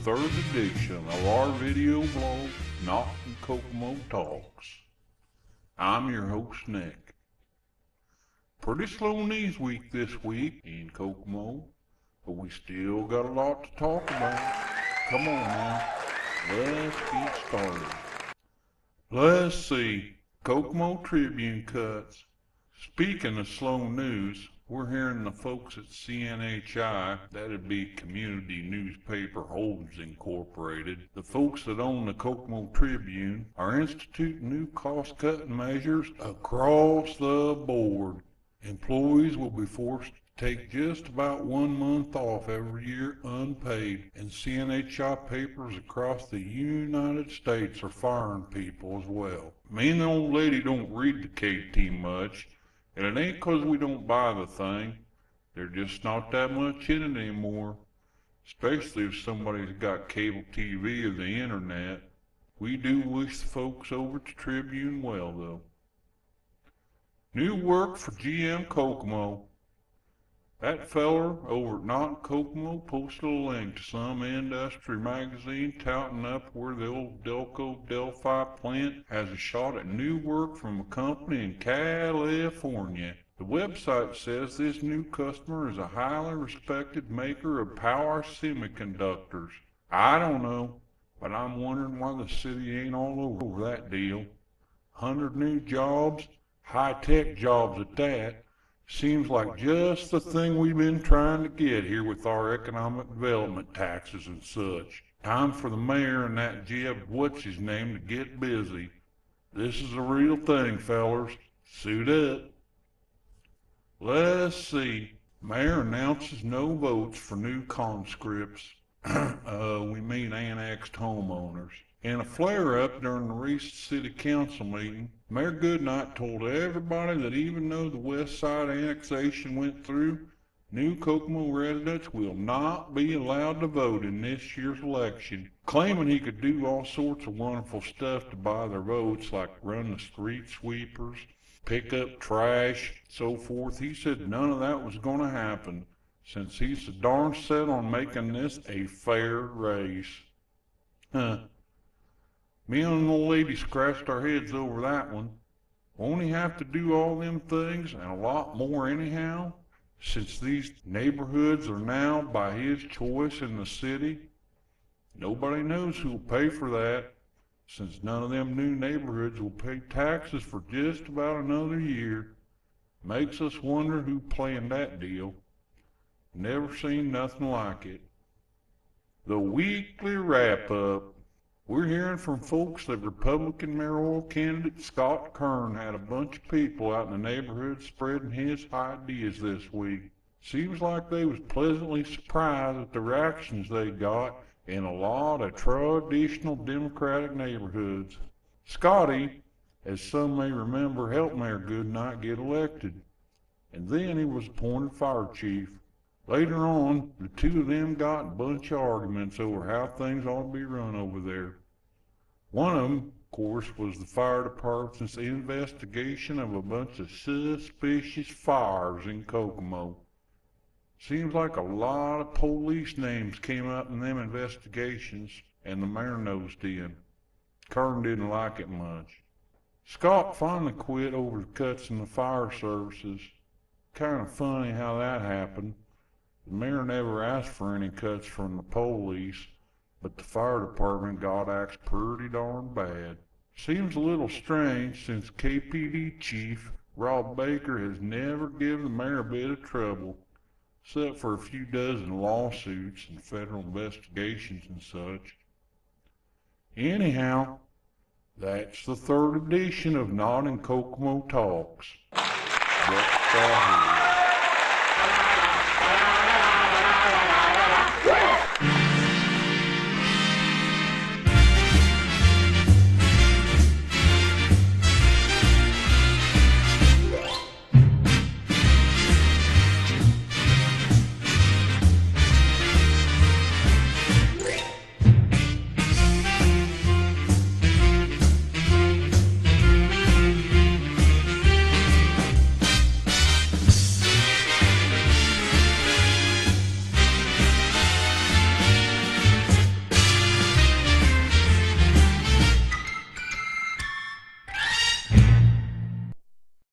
third edition of our video blog, Not in Kokomo Talks. I'm your host, Nick. Pretty slow news week this week in Kokomo, but we still got a lot to talk about. Come on now, let's get started. Let's see, Kokomo Tribune Cuts. Speaking of slow news, we're hearing the folks at CNHI, that'd be Community Newspaper Holdings Incorporated, the folks that own the Kokomo Tribune, are instituting new cost-cutting measures across the board. Employees will be forced to take just about 1 month off every year unpaid, and CNHI papers across the United States are firing people as well. Me and the old lady don't read the KT much, and it ain't 'cause we don't buy the thing. There's just not that much in it anymore, especially if somebody's got cable TV or the internet. We do wish the folks over at the Tribune well, though. New work for GM Kokomo. That feller over at Not Kokomo posted a link to some industry magazine touting up where the old Delco Delphi plant has a shot at new work from a company in California. The website says this new customer is a highly respected maker of power semiconductors. I don't know, but I'm wondering why the city ain't all over that deal. 100 new jobs, high-tech jobs at that. Seems like just the thing we've been trying to get here with our economic development taxes and such. Time for the mayor and that Jeb what's-his-name to get busy. This is a real thing, fellers. Suit up. Let's see. Mayor announces no votes for new conscripts. We mean annexed homeowners. In a flare-up during the recent city council meeting, Mayor Goodnight told everybody that even though the west side annexation went through, new Kokomo residents will not be allowed to vote in this year's election, claiming he could do all sorts of wonderful stuff to buy their votes, like run the street sweepers, pick up trash, so forth. He said none of that was going to happen, since he's so darn set on making this a fair race. Me and the old lady scratched our heads over that one. Won't he have to do all them things and a lot more anyhow, since these neighborhoods are now by his choice in the city? Nobody knows who'll pay for that, since none of them new neighborhoods will pay taxes for just about another year. Makes us wonder who planned that deal. Never seen nothing like it. The weekly wrap-up. We're hearing from folks that Republican mayoral candidate Scott Kern had a bunch of people out in the neighborhood spreading his ideas this week. Seems like they was pleasantly surprised at the reactions they got in a lot of traditional Democratic neighborhoods. Scotty, as some may remember, helped Mayor Goodnight get elected, and then he was appointed fire chief. Later on, the two of them got in a bunch of arguments over how things ought to be run over there. One of them, of course, was the fire department's investigation of a bunch of suspicious fires in Kokomo. Seems like a lot of police names came up in them investigations, and the mayor nosed in. Kern didn't like it much. Scott finally quit over the cuts in the fire services. Kind of funny how that happened. The mayor never asked for any cuts from the police, but the fire department got axed pretty darn bad. Seems a little strange, since KPD Chief Rob Baker has never given the mayor a bit of trouble, except for a few dozen lawsuits and federal investigations and such. Anyhow, that's the third edition of Not in Kokomo Talks. But